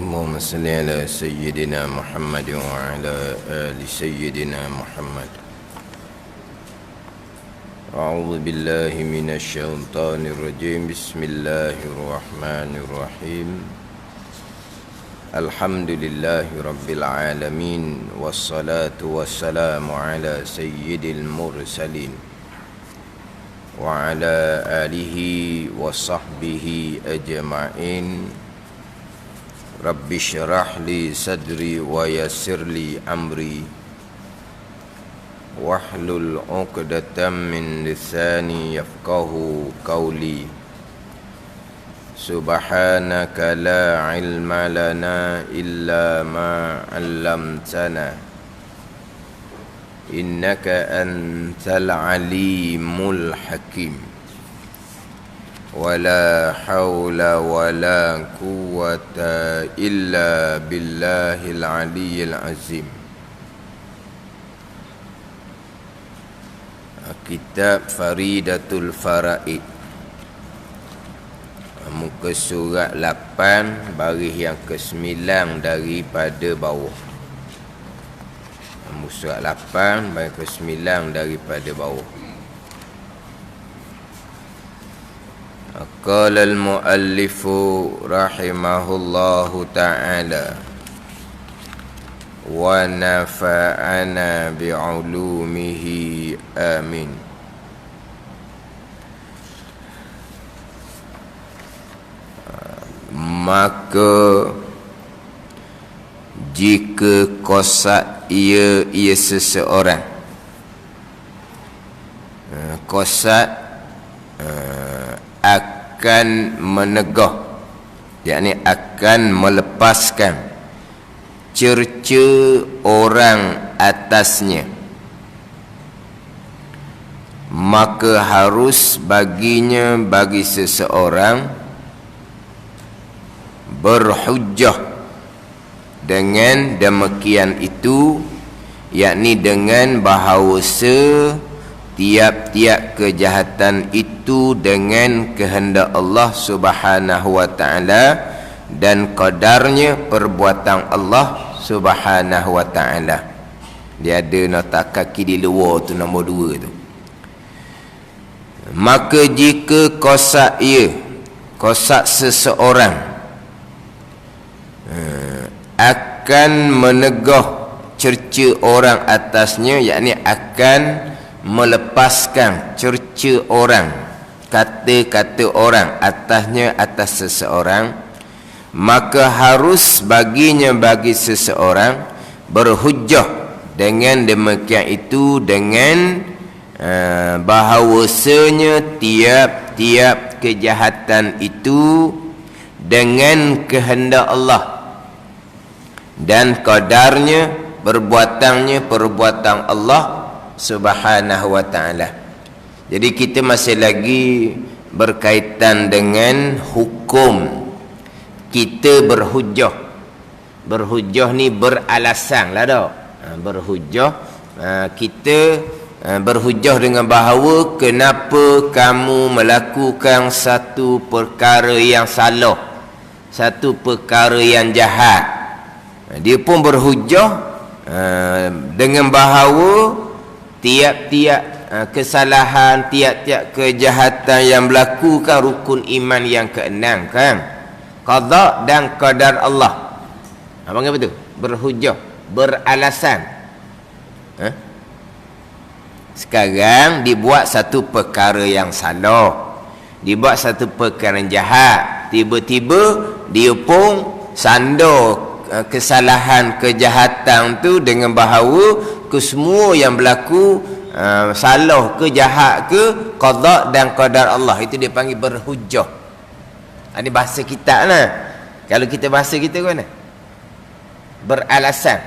اللهم صل على سيدنا محمد وعلى آل سيدنا محمد. أعوذ بالله من الشيطان الرجيم. بسم الله الرحمن الرحيم. الحمد لله رب العالمين، والصلاة والسلام على سيد المرسلين وعلى آله وصحبه أجمعين. رب اشرح لي صدري ويسر لي أمري واحلل عقدة من لساني يفقه قولي. سبحانك لا علم لنا إلا ما علمتنا إنك أنت العليم الحكيم. ولا حول ولا قوة إلا بالله العلي العظيم. Kitab Faridatul Faraid, muka surat 8, baris yang ke-9 daripada bawah. Muka surat 8, baris ke-9 daripada bawah. Qala al-muallifu rahimahullahu ta'ala wa nafa'ana bi'ulumihi amin. Maka jika qasad ia seseorang, qasad akan menegah, yakni akan melepaskan cerca orang atasnya, maka harus baginya, bagi seseorang, berhujjah dengan demikian itu, yakni dengan bahawasa tiap-tiap kejahatan itu dengan kehendak Allah Subhanahu wa ta'ala dan qadarnya perbuatan Allah Subhanahu wa ta'ala. Dia ada nota kaki di luar tu, nombor 2 tu. Maka jika qasad ia, qasad seseorang akan menegah cerca orang atasnya, yakni akan melepaskan cerca orang, kata-kata orang atasnya, atas seseorang, maka harus baginya, bagi seseorang, berhujjah dengan demikian itu dengan bahawasanya tiap-tiap kejahatan itu dengan kehendak Allah dan qadarnya, perbuatannya, perbuatan Allah Subhanahu wa ta'ala. Jadi kita masih lagi berkaitan dengan hukum kita berhujjah. Berhujjah ni beralasan lah dah. Berhujjah, kita berhujjah dengan bahawa kenapa kamu melakukan satu perkara yang salah, satu perkara yang jahat. Dia pun berhujjah dengan bahawa tiap-tiap kesalahan, tiap-tiap kejahatan yang berlaku kan rukun iman yang ke-6 kan, qada dan qadar Allah. Apa kata betul? Berhujjah, beralasan. Sekarang dibuat satu perkara yang salah, dibuat satu perkara yang jahat, tiba-tiba dia pun sandar kesalahan, kejahatan tu dengan bahawa kesemua yang berlaku salah ke jahat ke qada dan qadar Allah, itu dia panggil berhujjah. Ini bahasa kita lah. Kalau kita bahasa kita ke mana? Beralasan,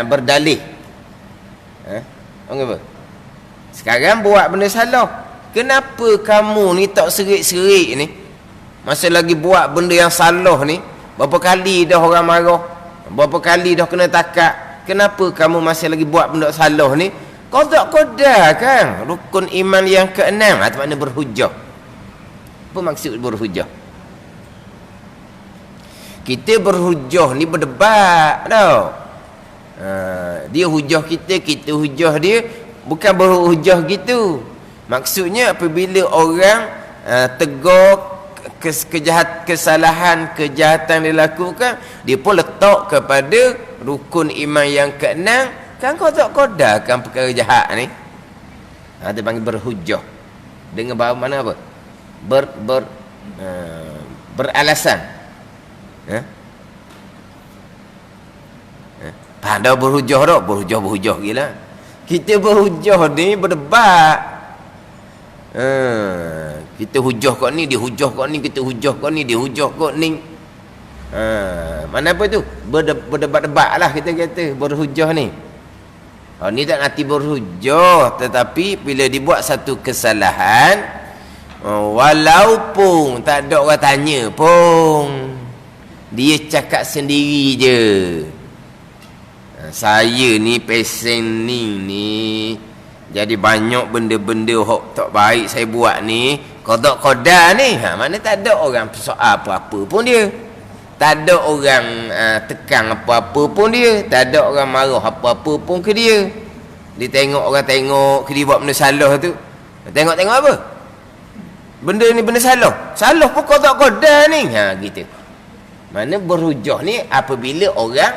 berdalih. Apa? Sekarang buat benda salah, kenapa kamu ni tak serik-serik ni? Masa lagi buat benda yang salah ni, berapa kali dah orang marah, berapa kali dah kena takak, kenapa kamu masih lagi buat benda salah ni? Qada kan rukun iman yang ke-6. Itu makna berhujjah. Apa maksud berhujjah? Kita berhujah ni berdebat tau. Dia hujah kita hujah dia. Bukan berhujah gitu. Maksudnya apabila orang tegur kesalahan, kejahatan dilakukan, dia pun letak kepada rukun iman yang keenam. Kan kau tak kodarkan perkara jahat ni. Dia panggil berhujah. Dengan bahawa mana apa? Beralasan. Pada berhujah tak? Berhujah gila. Kita berhujah ni berdebat. Kita hujah kau ni, dia hujah kau ni, kita hujah kau ni, dia hujah kau ni. Mana apa tu? Berdebat-debat lah kita kata berhujah ni. Ni tak ngerti berhujah, tetapi bila dibuat satu kesalahan, walaupun tak ada orang tanya pun, dia cakap sendiri je. Saya ni pesen ni jadi banyak benda-benda hok tak baik saya buat ni, qada ni. Mana tak ada orang soal apa-apa pun dia. Tak ada orang tekan apa-apa pun dia. Tak ada orang marah apa-apa pun ke dia. Dia tengok, orang tengok ke dia buat benda salah tu. Tengok-tengok apa? Benda ni benda salah. Salah pun qada ni. Gitu. Mana berhujah ni apabila orang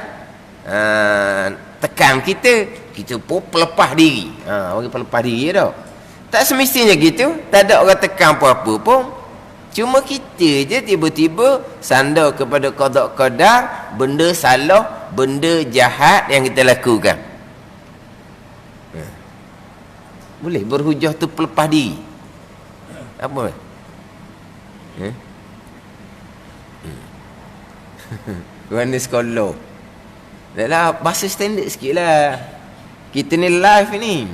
tekan kita, kita pun pelepah diri. Orang pelepah diri tau. Tak semestinya gitu. Tak ada orang tekan apa-apa pun. Cuma kita je tiba-tiba sandar kepada qada qadar, benda salah, benda jahat yang kita lakukan. Boleh berhujah tu pelepah diri. Apa? Mana sekolah? Dahlah bahasa standard sikit lah. Kita ni live ni.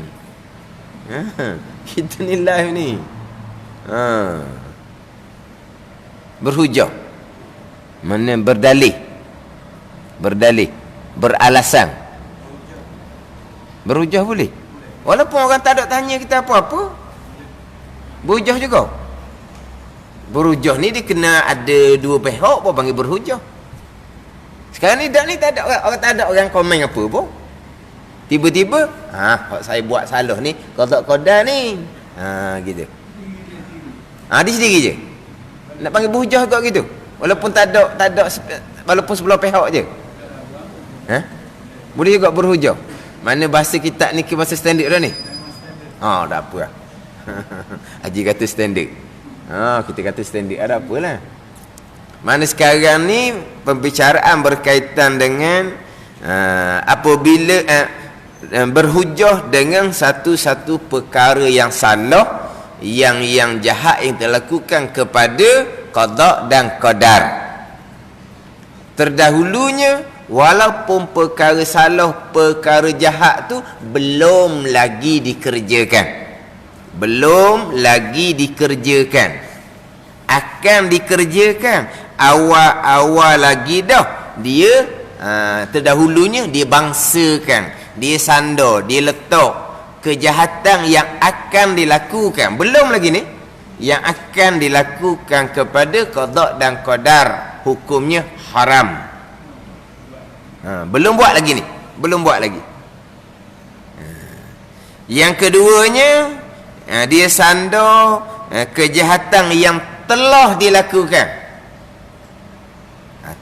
Kita ni live ni. Berhujah. Mana berdalih. Beralasan. Berhujah boleh. Walaupun orang tak ada tanya kita apa-apa. Berhujah juga. Berhujah ni dia kena ada dua pihak pun panggil berhujah. Sekarang ni tak ada orang tak ada orang komen apa pun. Tiba-tiba, saya buat salah ni, qada ni. Gitu. Dia sendiri je. Nak panggil berhujah kau gitu. Walaupun tak ada walaupun sebelah pihak je. Boleh juga berhujah. Mana bahasa kitab ni ke bahasa standard dah ni? Dah apa lah. Haji kata standard. Kita kata standard ada apalah. Mana sekarang ni pembicaraan berkaitan dengan apabila berhujah dengan satu-satu perkara yang salah, yang jahat yang dilakukan kepada qada dan qadar. Terdahulunya walaupun perkara salah, perkara jahat tu belum lagi dikerjakan. Akan dikerjakan. Awal lagi dah. Dia terdahulunya dia bangsakan, dia sandar, dia letak kejahatan yang akan dilakukan. Belum lagi ni. Yang akan dilakukan kepada qada dan qadar, hukumnya haram. Belum buat lagi ni. Yang keduanya, dia sandar kejahatan yang telah dilakukan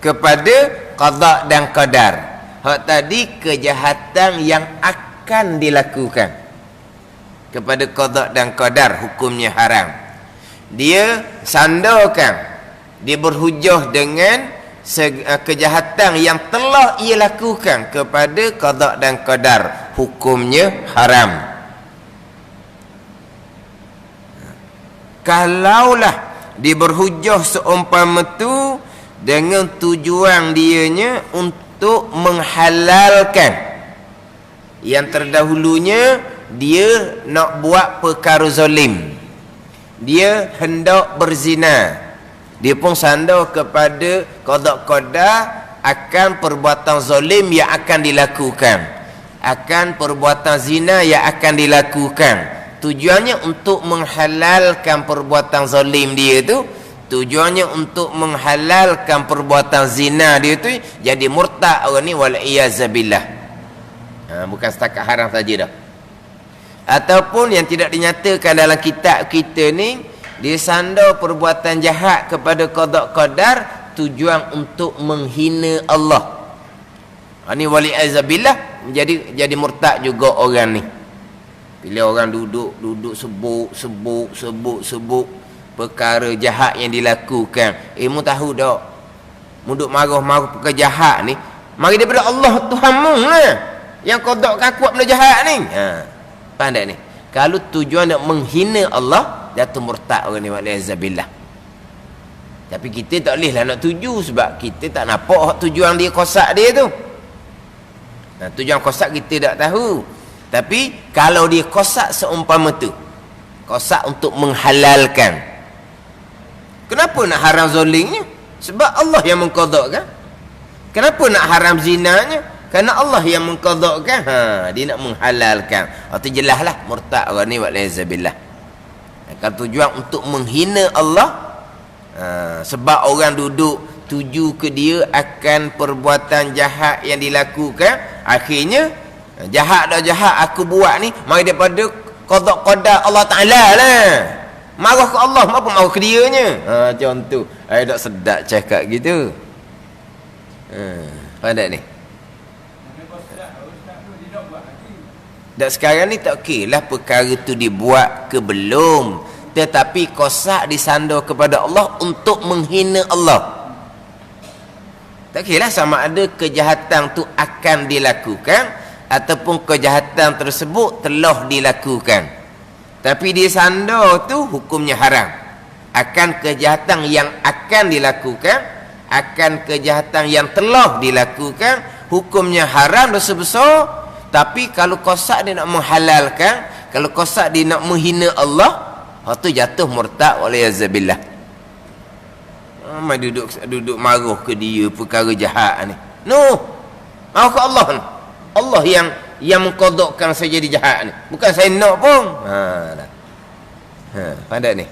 kepada qada dan qadar. Hak tadi kejahatan yang akan dilakukan kepada qada dan qadar, hukumnya haram. Dia sandarkan, dia berhujah dengan kejahatan yang telah ia lakukan kepada qada dan qadar, hukumnya haram. Kalaulah dia berhujah seumpama tu dengan tujuan dianya untuk menghalalkan, yang terdahulunya dia nak buat perkara zalim, dia hendak berzina, dia pun sandar kepada qada qadar akan perbuatan zalim yang akan dilakukan, akan perbuatan zina yang akan dilakukan. Tujuannya untuk menghalalkan perbuatan zalim dia tu, tujuannya untuk menghalalkan perbuatan zina dia tu, jadi murtad orang ni, wal iyazabillah. Bukan setakat haram saja dah. Ataupun yang tidak dinyatakan dalam kitab kita ni, dia sandar perbuatan jahat kepada qada qadar, tujuan untuk menghina Allah. Ni wal iyazabillah, jadi murtad juga orang ni. Bila orang duduk sebut perkara jahat yang dilakukan, mu tahu tak, mu duk marah-marah perkara jahat ni, mari daripada Allah Tuhanmu lah yang kodokkan kuat benda jahat ni. Faham tak ni? Kalau tujuan nak menghina Allah, jatuh murtad orang ni, wa'alaizabillah. Tapi kita tak boleh lah nak tuju, sebab kita tak nampak tujuan dia, kosak dia tu. Tujuan kosak kita tak tahu. Tapi kalau dia kosak seumpama tu, kosak untuk menghalalkan, kenapa nak haram zolimnya? Sebab Allah yang mengqadakkan. Kenapa nak haram zinanya? Kerana Allah yang mengqadakkan. Dia nak menghalalkan. Itu jelaslah murtad orang ni, wa'alaizabillah. Kalau tujuan untuk menghina Allah, sebab orang duduk tuju ke dia akan perbuatan jahat yang dilakukan, akhirnya jahat dah jahat aku buat ni, mari daripada qada qadar Allah Ta'ala lah, marah ke Allah, apa marah ke dia nya. Macam tu. Tak sedap cakap gitu. Faham tak ni? Dan sekarang ni tak okey lah perkara tu dibuat ke belum, tetapi kosak disandar kepada Allah untuk menghina Allah. Tak okey lah sama ada kejahatan tu akan dilakukan ataupun kejahatan tersebut telah dilakukan, tapi dia sandar tu hukumnya haram. Akan kejahatan yang akan dilakukan, akan kejahatan yang telah dilakukan, hukumnya haram, dosa besar. Tapi kalau kosak dia nak menghalalkan, kalau kosak dia nak menghina Allah, tu jatuh murtad, wa'alaizabillah. Mai duduk marah ke dia perkara jahat ni. Marah ke Allah ni. Allah yang mengqadakkan saya jadi jahat ni, bukan saya nak pun. Faham tak ni?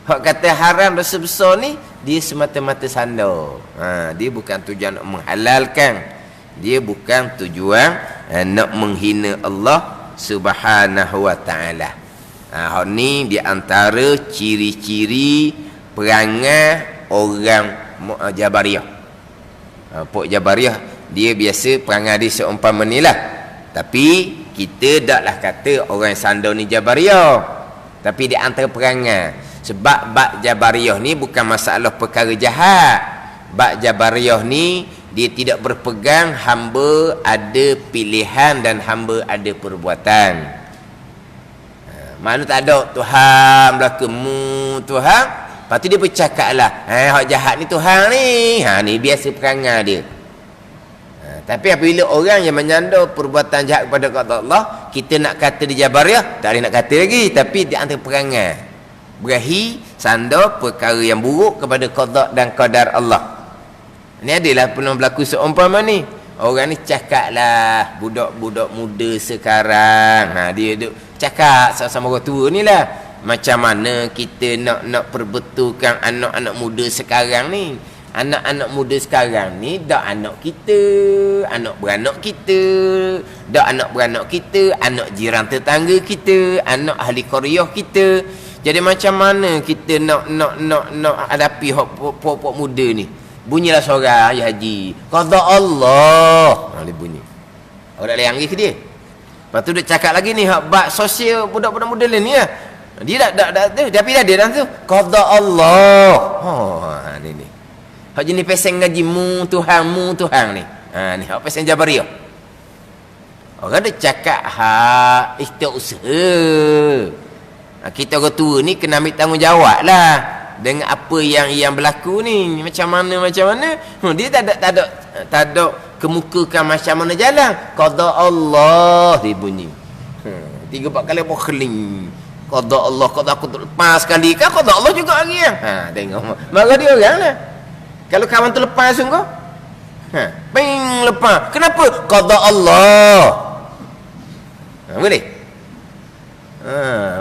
Hak kata haram dosa besar ni, dia semata-mata sandar. Dia bukan tujuan nak menghalalkan, dia bukan tujuan nak menghina Allah Subhanahu wa ta'ala. Hak ni di antara ciri-ciri perangai orang Jabariyah. Pok Jabariyah dia biasa perangai dia seumpama ni lah. Tapi kita taklah kata orang yang sandar ni Jabariyah, tapi di antara perangai. Sebab bab Jabariyah ni bukan masalah perkara jahat. Bab Jabariyah ni dia tidak berpegang hamba ada pilihan dan hamba ada perbuatan. Mana tak ada Tuhan belakamu Tuhan, lepas tu dia bercakap lah, hak jahat ni Tuhan ni. Ni biasa perangai dia. Tapi apabila orang yang menyandar perbuatan jahat kepada Allah, kita nak kata dia Jabariyah, tak boleh nak kata lagi. Tapi di antara perangai, berahi sandar perkara yang buruk kepada qada dan qadar Allah. Ni adalah pernah berlaku seumpama ni. Orang ni cakap lah, budak-budak muda sekarang, dia duk cakap sama-sama orang tua ni lah, macam mana kita nak perbetulkan anak-anak muda sekarang ni. Anak-anak muda sekarang ni dak anak kita, anak beranak kita, dak anak beranak kita, anak jiran tetangga kita, anak ahli qaryah kita. Jadi macam mana kita nak hadapi pokok muda ni? Bunyilah suara ya haji, qada Allah. Dia bunyi. Orang tak lagi ke dia. Lepas tu dia cakap lagi ni hak bab sosial budak-budak muda ni ya. Dia tak tapi dah dia dalam tu qada Allah. Ni. Hak jenis peseng ngaji mu Tuhan ni. Ni hak peseng Jabariyah. Orang dia cakap hak ikhtiar usaha. Kita orang tua ni kena ambil tanggungjawab lah dengan apa yang berlaku ni. Macam mana dia tak ada kemukakan macam mana jalan. Qada Allah dia bunyi. 3-4 kali berkeling. Qada Allah, qada aku lepas sekali kan qada Allah juga lagi ya. Tengok marah dia orang lah. Kalau kawan tu lepas sungguh, ping lepas. Kenapa? Qada Allah. Boleh?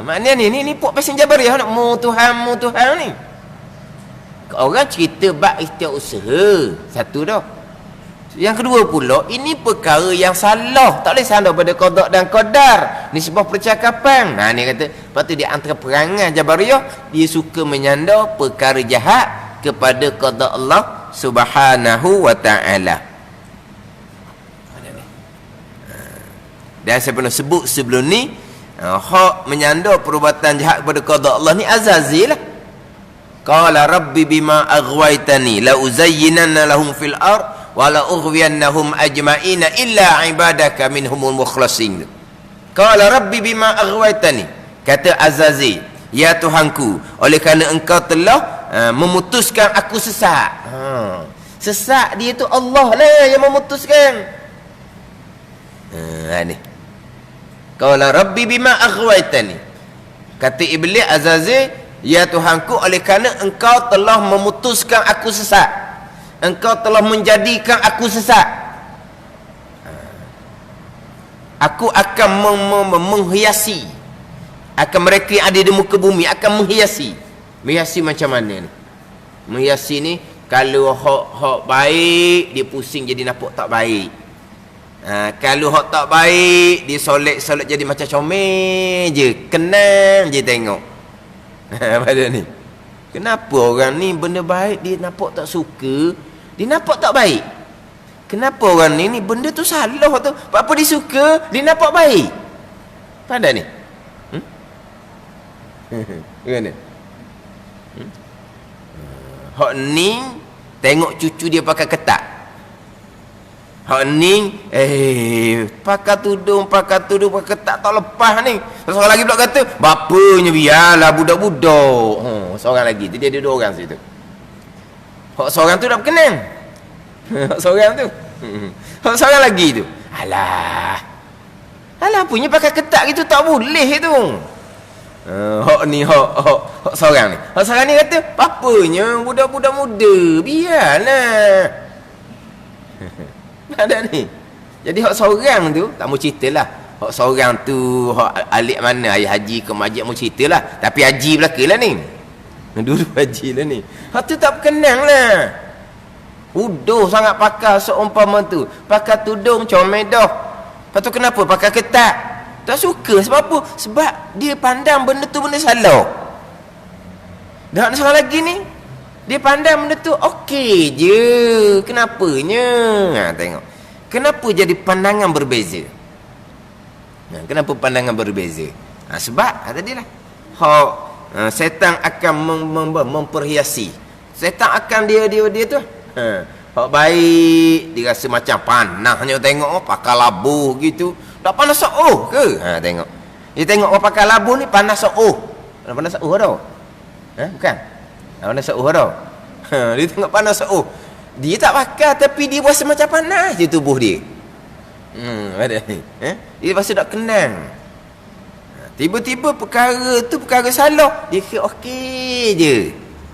Maknanya ni puk pasal Jabariyah nak mu Tuhan ni. Orang cerita bab ikhtiar usaha. Satu dah. Yang kedua pula, ini perkara yang salah. Tak boleh sandar pada qada dan qadar. Ni sebuah percakapan. Ni kata, lepas tu di antara perangai Jabariyah, dia suka menyandar perkara jahat kepada qada Allah Subhanahu wa ta'ala. Dan saya pernah sebut sebelum ni, hak menyandar perbuatan jahat kepada qada Allah ni Azazil lah. Qala rabbi bima aghwaytani la uzayyinanna lahum fil ard wa la ughwiyannahum ajma'ina illa ibadaka minhumul mukhlasin. Qala rabbi bima aghwaytani, kata Azazil, ya Tuhanku, oleh kerana engkau telah memutuskan aku sesat. Sesat dia tu Allah lah yang memutuskan. Ni qala rabbi bima aghwaytani, kata iblis Azazil, ya Tuhanku, oleh kerana engkau telah memutuskan aku sesat, engkau telah menjadikan aku sesat, aku akan menghiasi akan mereka yang ada di muka bumi, akan menghiasi macam mana ni? Menghiasi ni, kalau hak baik dia pusing jadi nampak tak baik. Kalau hak tak baik dia solek jadi macam comel je, kenang je tengok. Pada ni, kenapa orang ni benda baik dia nampak tak suka, dia nampak tak baik? Kenapa orang ni benda tu salah tu, apa dia suka, dia nampak baik? Pada ni gimana? Hak ni tengok cucu dia pakai ketat, hak ni pakai tudung pakai ketat tak lepas ni. Seorang lagi pula kata bapanya biarlah budak-budak. Seorang lagi tu, dia ada dua orang situ. Hak seorang tu dah berkenan. Hak seorang tu. Hak seorang lagi tu, alah punya pakai ketat gitu tak boleh tu. Hak seorang ni. Hak seorang ni kata bapanya budak-budak muda, biarlah. Ada ni. Jadi hak seorang tu tak mau ceritalah. Hak seorang tu hak alik mana, ayah haji ke majid mau ceritalah. Tapi haji belakalah ni. Dulu haji lah ni. Hak tu tak berkenang lah. Uduh sangat pakar seumpama tu. Pakai tudung comel dah. Lepas tu kenapa pakai ketat? Tak suka. Sebab apa? Sebab dia pandang benda tu benda salah. Dan seorang lagi ni, dia pandang benda tu okey je. Kenapanya? Tengok. Kenapa jadi pandangan berbeza? Kenapa pandangan berbeza? Sebab tadilah setan akan memperhiasi. Setan akan dia tu. Hak baik dia rasa macam panahnya, tengok pakai labuh gitu. Tak panas ke? Tengok. Dia tengok orang pakai labuh ni panas panas dah. Bukan. Panas dah. Dia tengok panas dia tak pakai tapi dia rasa macam panas je tubuh dia. Ada ni. Dia rasa tak kenang. Tiba-tiba perkara tu perkara salah, dia kira okey je.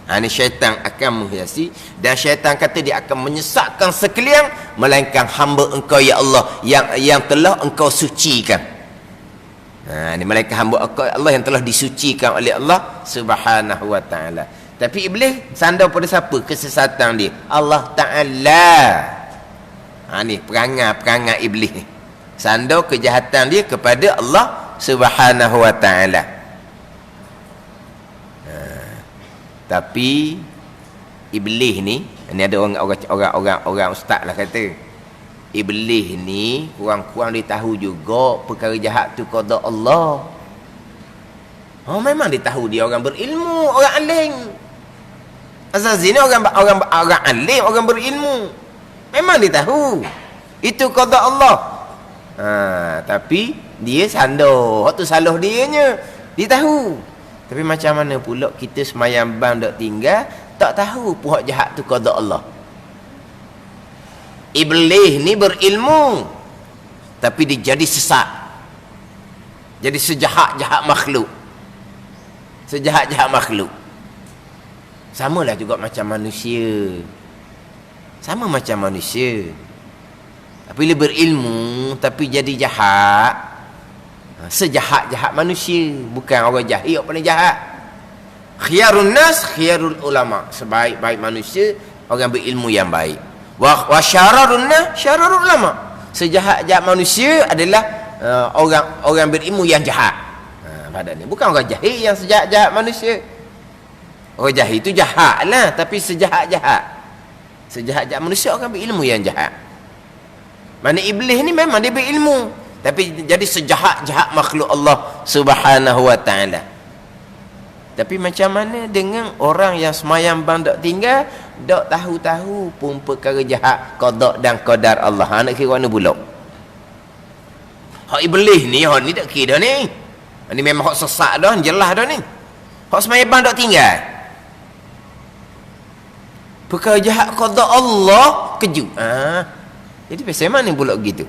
Ni syaitan akan menghiasi, dan syaitan kata dia akan menyesatkan sekalian melainkan hamba engkau ya Allah yang telah engkau sucikan. Ni melainkan hamba engkau Allah yang telah disucikan oleh Allah Subhanahu wa ta'ala. Tapi iblis sandar pada siapa kesesatan dia? Allah Ta'ala. Ni perangai iblis ni. Sandar kejahatan dia kepada Allah Subhanahu wa ta'ala. Tapi iblis ni ada orang ustaz lah kata, iblis ni kurang-kurang dia tahu juga perkara jahat tu qada Allah. Memang dia tahu, dia orang berilmu, orang alim. Azazil ni orang alim, orang berilmu. Memang dia tahu itu qada Allah. Tapi dia sandar, waktu salah dianya, dia tahu. Tapi macam mana pula kita semayang bang dok tinggal, tak tahu puak jahat tu qada Allah. Iblis ni berilmu, tapi dia jadi sesat. Jadi sejahat-jahat makhluk. Sejahat-jahat makhluk. Samalah juga macam manusia. Sama macam manusia. Apabila berilmu tapi jadi jahat, Sejahat-jahat manusia, bukan orang jahil yang paling jahat. Khiyarun nas khiyarul ulama, sebaik-baik manusia orang berilmu yang baik. Wa syararun nas syararul ulama, sejahat-jahat manusia adalah orang berilmu yang jahat. Pada ni bukan orang jahil yang sejahat-jahat manusia. Orang jahil itu jahat lah, tapi sejahat-jahat manusia orang berilmu yang jahat. Mana iblis ni memang dia berilmu, tapi jadi sejahat-jahat makhluk Allah Subhanahu wa ta'ala. Tapi macam mana dengan orang yang semayang bang dok tinggal, dok tahu-tahu pun perkara jahat, qada dan qadar Allah. Nak kira mana pula? Hak iblis ni, hak ni tak kira dah ni. Ni memang hak sesat dah, jelas dah ni. Hak semayang bang dok tinggal, perkara jahat qada Allah, kejut. Jadi pasal mana pula begitu?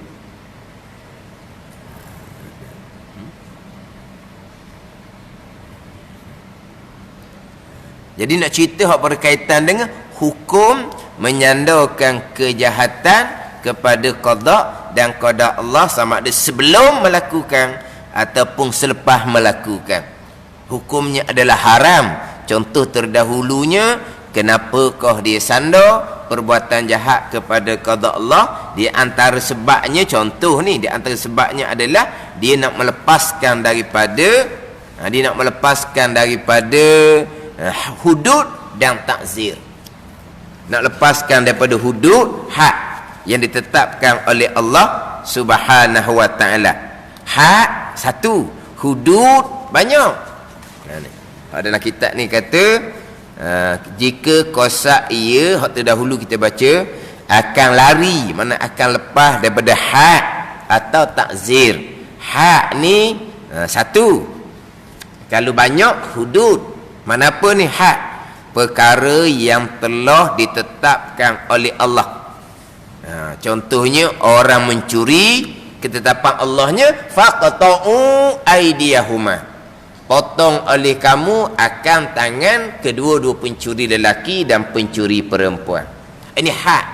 Jadi nak cerita hak berkaitan dengan hukum menyandarkan kejahatan kepada qada dan qada Allah, sama ada sebelum melakukan ataupun selepas melakukan. Hukumnya adalah haram. Contoh terdahulunya, kenapakah dia sandar perbuatan jahat kepada qada Allah? Di antara sebabnya, contoh ni, di antara sebabnya adalah dia nak melepaskan daripada hudud dan takzir. Nak lepaskan daripada hudud, had yang ditetapkan oleh Allah Subhanahu wa ta'ala. Had satu, hudud banyak. Dalam kitab ni kata, jika kosak ia, hak terdahulu kita baca, akan lari, mana akan lepas daripada had atau takzir. Had ni satu, kalau banyak hudud. Manapa ni had? Perkara yang telah ditetapkan oleh Allah. Contohnya orang mencuri, ketetapan Allahnya faqta'u aydiyahuma, potong oleh kamu akan tangan kedua-dua pencuri lelaki dan pencuri perempuan. Ini had,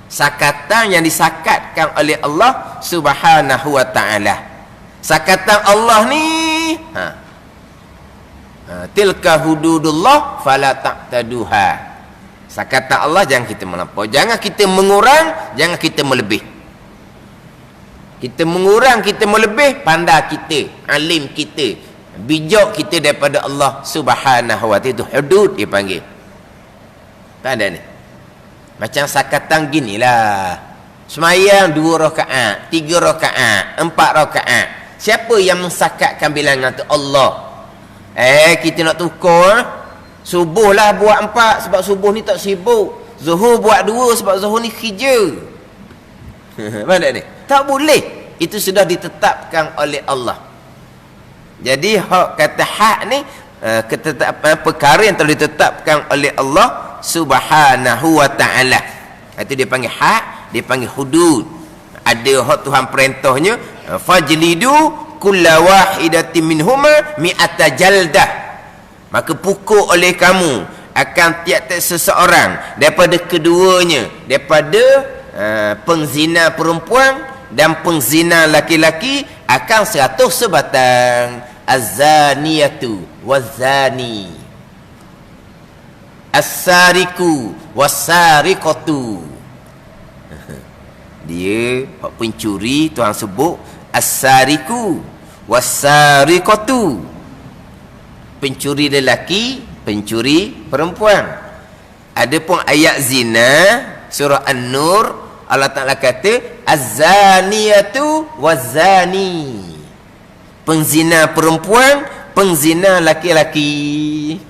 sakatan yang disakatkan oleh Allah Subhanahu wa ta'ala. Sakatan Allah ni, tilka hududullah fala ta'taduha. Sakatan Allah jangan kita melampau, jangan kita mengurang, jangan kita melebih. Kita mengurang, kita melebih, pandai kita, alim kita, bijak kita daripada Allah Subhanahu wa ta'ala. Itu hudud dia panggil. Tak ada ni. Macam sakatan ginilah, semayang 2 rakaat, 3 rakaat, 4 rakaat. Siapa yang mensakatkan bilangan tu? Allah. Kita nak tukar, subuh lah buat 4 sebab subuh ni tak sibuk, zuhur buat 2 sebab zuhur ni kerja. Mana ni? Tak boleh. Itu sudah ditetapkan oleh Allah. Jadi hak kata hak ni, ketetapan perkara yang telah ditetapkan oleh Allah Subhanahu wa ta'ala. Itu dia panggil hak, dia panggil hudud. Ada hak Tuhan perintahnya, fajlidu kulla wahidatin minhuma mi'ata jaldah, maka pukul oleh kamu akan tiap-tiap seseorang daripada keduanya, daripada pengzina perempuan dan pengzina laki-laki, akan 100 sebatang. Az-zaniyatu waz-zani, as-sariku was-sariqatu. Dia pencuri, Tuhan sebut as-sariku was-sariqatu, pencuri lelaki, pencuri perempuan. Adapun ayat zina surah An-Nur, Allah Ta'ala kata az-zaniyatu waz-zani, penzina perempuan, penzina laki-laki.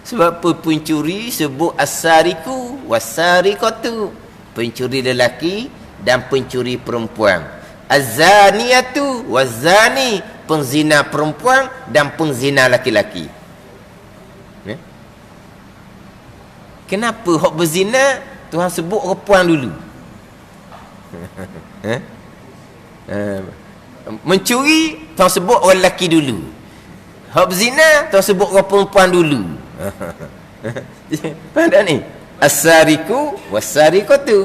Sebab apa pencuri sebut as-sariku was-sariqatu, pencuri lelaki dan pencuri perempuan. Az-zaniyatu waz-zani, penzina perempuan dan penzina laki-laki. Kenapa hak berzina Tuhan sebut perempuan dulu? Mencuri Tuhan sebut orang lelaki dulu. Hak berzina Tuhan sebut orang perempuan dulu. Faham tak ni? As-sariku was-sariqatu.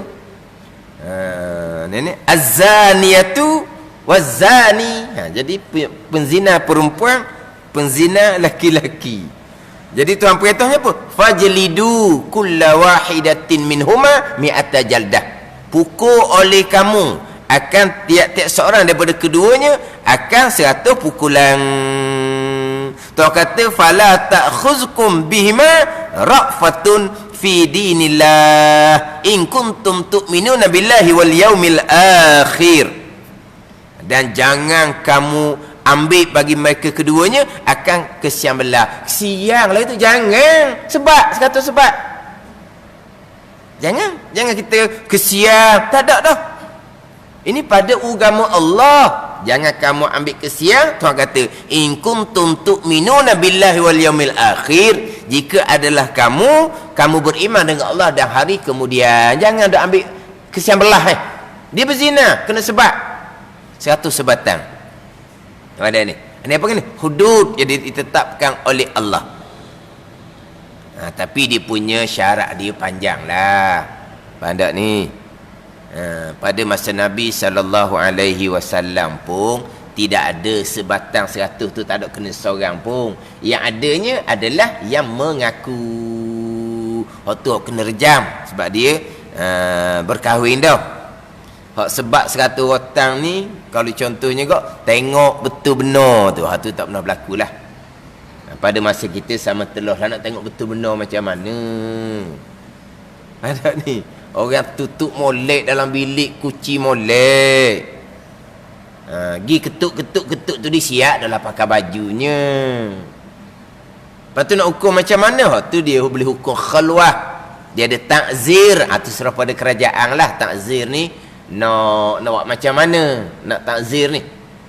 Nenek az-zaniyatu wazani. Jadi penzina perempuan, penzina laki-laki. Jadi Tuhan perintahnya apa? Fajlidu kulla wahidatin minhuma mi'ata jaldah. Pukul oleh kamu akan tiap-tiap seorang daripada keduanya akan 100 pukulan. Tuhan kata fala ta'khuzkum bihima ra'fatun fi dinillah in kuntum tu'minuna billahi wal yaumil akhir. Dan jangan kamu ambil bagi mereka keduanya akan kesian belah. Siang lah itu jangan. Sebab. Jangan kita kesian. Tak ada dah. Ini pada agama Allah. Jangan kamu ambil kesian. Tuhan kata, in kuntum tu'minuna billahi wal yaumil akhir. Jika adalah kamu beriman dengan Allah dan hari kemudian. Jangan dah ambil kesian belah. Dia berzina, kena sebab. 100 sebatan. Ada ni. Ini apa ni? Hudud yang ditetapkan oleh Allah. Tapi dia punya syarat dia panjang lah. Pada ni. Pada masa Nabi SAW pun tidak ada sebatang 100 tu, tak ada kena seorang pun. Yang adanya adalah yang mengaku. Waktu kena rejam sebab dia berkahwin dah. Sebab 100 orang ni, kalau contohnya kok tengok betul benar tu, tu tak pernah berlaku lah. Pada masa kita sama telah lah nak tengok betul benar macam mana. Ada ni orang tutup molek dalam bilik, kunci molek. Gi ketuk tu dia siap dah lah pakai bajunya. Lepas tu nak hukum macam mana? Tu dia boleh hukum khalwah. Dia ada takzir. Tu serah pada kerajaan lah. Takzir ni nak buat macam mana? Nak takzir ni,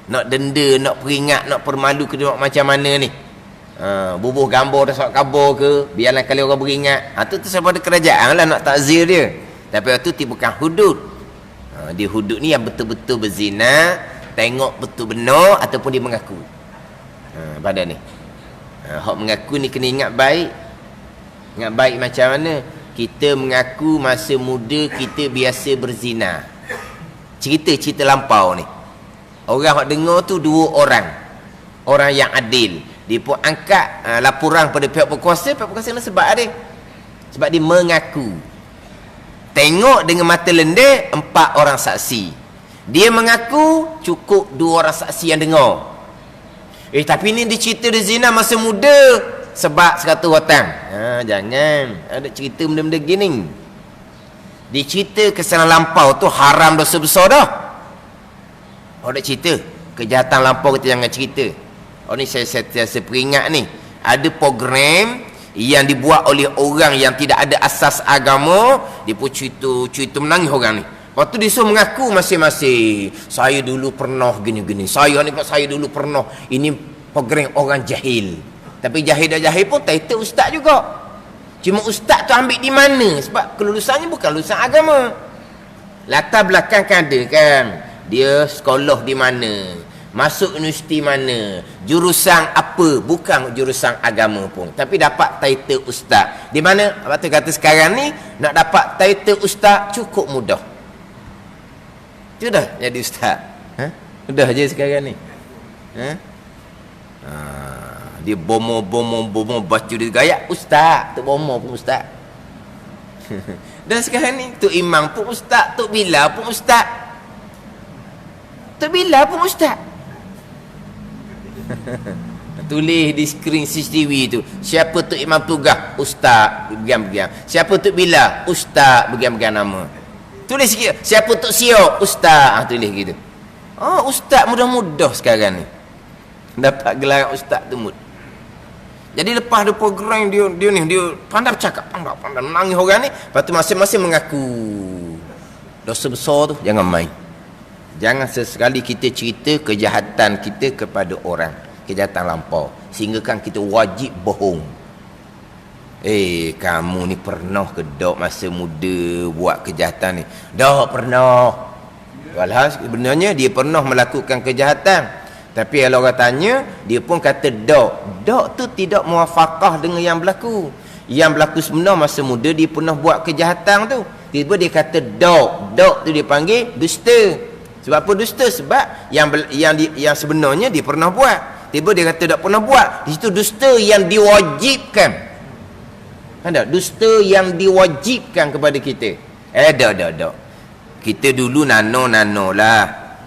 nak denda, nak peringat, nak permalu ke dia macam mana ni? Bubuh gambar dah surat khabar ke, biarlah kali orang beringat. Tu sebab ada kerajaan lah nak takzir dia. Tapi itu bukan hudud. Dia hudud ni yang betul-betul berzina, tengok betul benar ataupun dia mengaku. Pada ni hak mengaku ni kena ingat baik. Ingat baik macam mana? Kita mengaku masa muda kita biasa berzina. Cerita lampau ni. Orang yang dengar tu 2 orang. Orang yang adil. Dia pun angkat laporan pada pihak berkuasa. Pihak berkuasa ni sebab ada. Sebab dia mengaku. Tengok dengan mata lendir 4 orang saksi. Dia mengaku cukup 2 orang saksi yang dengar. Tapi ni dia cerita dia zina masa muda. Sebab 100 orang. Jangan. Ada cerita benda-benda gini. Dia cerita kesalahan lampau tu haram, dosa besar dah. Ada cerita kejahatan lampau kita jangan cerita. Ni saya peringat ni. Ada program yang dibuat oleh orang yang tidak ada asas agama. Dia pun cerita menangis orang ni. Lepas tu dia suruh mengaku masing-masing. Saya dulu pernah gini-gini. Saya dulu pernah. Ini program orang jahil. Tapi jahil pun title ustaz juga. Cuma ustaz tu ambil di mana? Sebab kelulusannya bukan lulusan agama. Latar belakang kan ada kan. Dia sekolah di mana, masuk universiti mana, jurusan apa, bukan jurusan agama pun. Tapi dapat title ustaz. Di mana? Apa tu kata sekarang ni nak dapat title ustaz cukup mudah. Sudah jadi ustaz. Sudah je sekarang ni. Dia bomo baca dia gaya ustaz, tu bomo pun ustaz. Dan sekarang ni tu imam pun ustaz, tu bila pun ustaz. Tu bila pun ustaz. Tulis di skrin CCTV tu, siapa tu imam tugas? Ustaz, begian-begian. Siapa tu bila? Ustaz, begian-begian nama. Tulis sikit, siapa tu siok? Ustaz, tulis gitu. Ustaz mudah-mudah sekarang ni. Dapat gelar ustaz tu mud. Jadi lepas ada program dia pandai bercakap, pandai menangis orang ni. Lepas tu masing-masing mengaku dosa besar tu jangan main. Jangan sesekali kita cerita kejahatan kita kepada orang, kejahatan lampau, sehingga kan kita wajib bohong. Kamu ni pernah ke dok masa muda buat kejahatan ni? Dah pernah. Walhas sebenarnya dia pernah melakukan kejahatan. Tapi kalau orang tanya, dia pun kata dok. Dok tu tidak muafakah dengan yang berlaku. Yang berlaku sebenar masa muda dia pernah buat kejahatan tu. Tiba dia kata dok. Dok tu dia panggil dusta. Sebab apa dusta? Sebab yang sebenarnya dia pernah buat, tiba dia kata tak pernah buat. Di situ dusta yang diwajibkan. Ada dusta yang diwajibkan kepada kita. Dak. Kita dulu nano lah,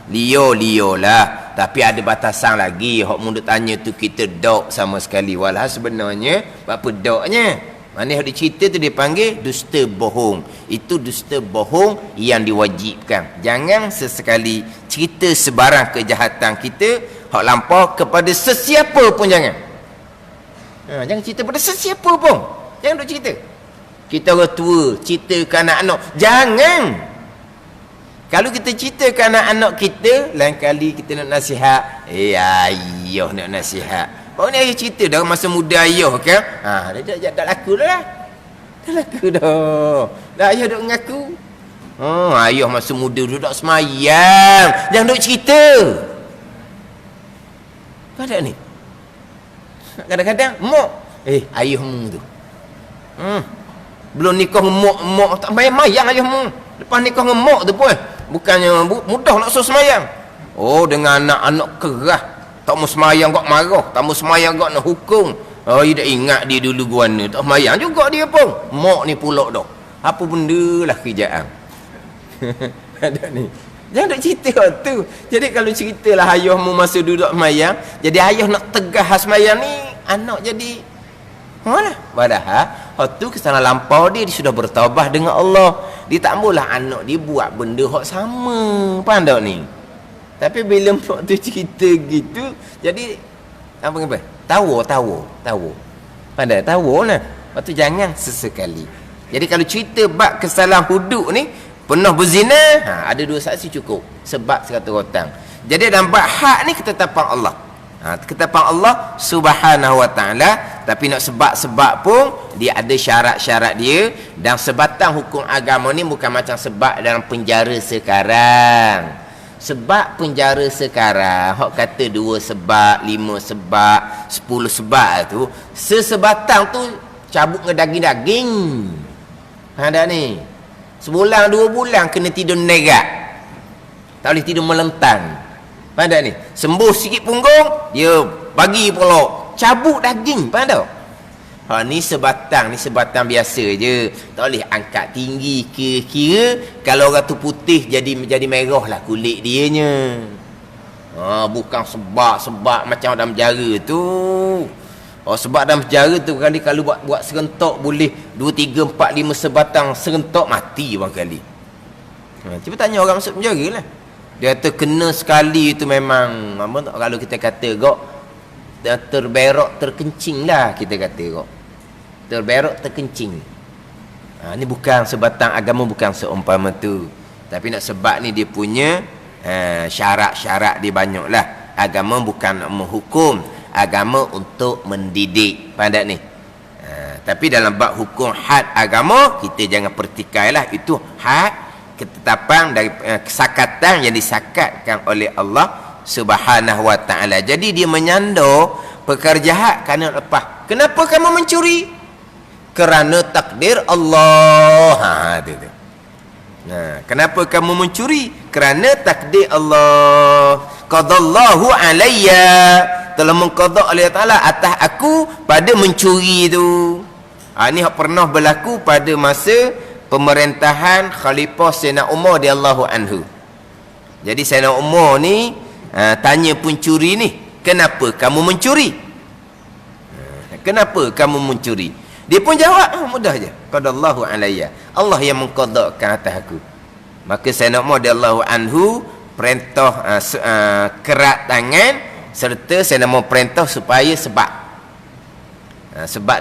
Leo lah. Tapi ada batasan lagi. Hak mulut tanya tu kita dok sama sekali. Walau sebenarnya apa doknya? Mana hak dicerita tu dia panggil dusta bohong. Itu dusta bohong yang diwajibkan. Jangan sesekali cerita sebarang kejahatan kita hak lampau kepada sesiapa pun jangan. Jangan cerita pada sesiapa pun. Jangan duk cerita. Kita orang tua cerita ke anak-anak. Jangan. Kalau kita cerita ke anak-anak kita, lain kali kita nak nasihat. Ayah nak nasihat. Baru ni ayah cerita dah masa muda ayah kan. Dah laku dah lah. Dah laku dah. Dah ayah duk mengaku. Ayah masa muda duduk semayang. Jangan duk cerita. Pada ni. Kadang-kadang mok. Ayahmu tu. Belum nikah mok tak mayang ayahmu. Lepas nikah ngemok tu pun bukannya mudah nak suruh semayang. Dengan anak-anak kerah, tak mau semayang kok marah, tak mau semayang kok nak hukum. Dia dah ingat dia dulu guana, tak semayang juga dia pun. Mok ni pulak dah. Apa benda lah kerjaan. Ada ni. Jangan nak cerita tu. Jadi kalau ceritalah ayahmu masa duduk semayang, jadi ayah nak tegah semayang ni, anak jadi padahal tu kesalahan lampau dia sudah bertaubat dengan Allah. Dia tak maulah anak dia buat benda hak sama. Faham tak ni? Tapi bila mak tu cerita gitu, jadi apa kata? Tawa. Pandai tawa lah. Lepas tu jangan sesekali. Jadi kalau cerita bab kesalahan hudud ni, pernah berzina, ada 2 saksi cukup. Sebab 100 orang. Jadi dalam bab hak ni ketetapan Allah. Ketetapan Allah subhanahu wa ta'ala. Tapi nak sebab-sebab pun dia ada syarat-syarat dia. Dan sebatang hukum agama ni bukan macam sebab dalam penjara sekarang. Sebab penjara sekarang hak kata 2 sebab, 5 sebab, 10 sebab tu, sesebatang tu cabut ngedaging-daging. Ada ni sebulan 2 bulan kena tidur negat, tak boleh tidur melentang. Faham ni? Sembuh sikit punggung, dia bagi pula cabut daging. Faham tak? Ni sebatang biasa je. Tak boleh angkat tinggi. Kira-kira kalau orang tu putih jadi merah lah kulit dianya. Bukan sebab macam dalam penjara tu. Sebab dalam penjara tu kali kalau buat serentak boleh 2, 3, 4, 5 sebatang serentak mati bang kali. Cuba tanya orang masuk penjara lah. Dia kata kena sekali itu memang kalau kita kata kok terberok terkencing lah, kita kata kok terberok terkencing. Ni bukan sebatang agama, bukan seumpama tu. Tapi nak sebab ni dia punya syarat-syarat dia banyak lah. Agama bukan menghukum, agama untuk mendidik. Faham tak ni? Tapi dalam bab hukum had agama, kita jangan pertikai lah. Itu had ketetapan dari kesakatan yang disakatkan oleh Allah subhanahu wa ta'ala. Jadi dia menyandar perkara jahat kerana lepas. Kenapa kamu mencuri? Kerana takdir Allah. Itu. Kenapa kamu mencuri? Kerana takdir Allah. Qadallahu alayya, telah mengqada oleh Ta'ala atas aku pada mencuri tu. Ini pernah berlaku pada masa pemerintahan Khalifah Sayyidina Umar radhiyallahu anhu. Jadi Sayyidina Umar ni tanya pencuri ni, kenapa kamu mencuri? Kenapa kamu mencuri? Dia pun jawab, mudah je. Qadallahu alayya, Allah yang mengqadakan atas aku. Maka Sayyidina Umar radhiyallahu anhu perintah kerat tangan, serta Sayyidina Umar perintah supaya sebab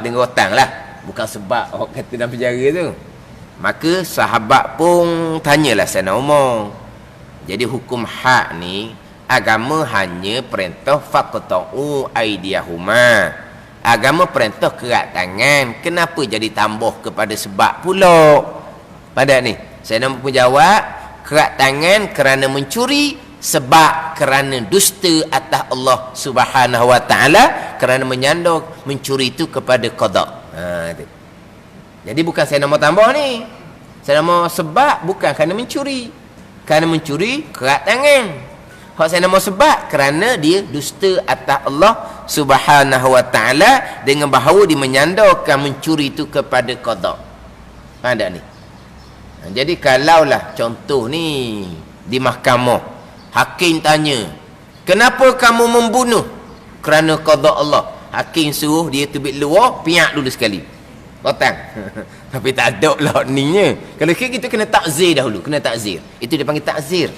dengan hutang lah, bukan sebab orang kata dalam penjara tu. Maka sahabat pun tanyalah Sayyidina Umar. Jadi hukum hak ni, agama hanya perintah faqta'u aydiyahuma. Agama perintah kerat tangan. Kenapa jadi tambah kepada sebab pula? Pada ni Sayyidina Umar pun jawab, kerat tangan kerana mencuri, sebab kerana dusta atas Allah subhanahu wa ta'ala, kerana menyandar mencuri itu kepada qada. Itu. Jadi bukan saya nama tambah ni. Saya nama sebab bukan kerana mencuri. Kerana mencuri kerat tangan. Hak saya nama sebab kerana dia dusta atas Allah Subhanahu wa taala dengan bahawa dia menyandarkan mencuri itu kepada qada. Faham tak ni? Jadi kalaulah contoh ni di mahkamah, hakim tanya, "Kenapa kamu membunuh?" "Kerana qada Allah." Hakim suruh dia tubik luar, piak dulu sekali. Potong. Tapi tak ada lah ninya. Kalau kita kena takzir dahulu, kena takzir. Itu dia panggil takzir.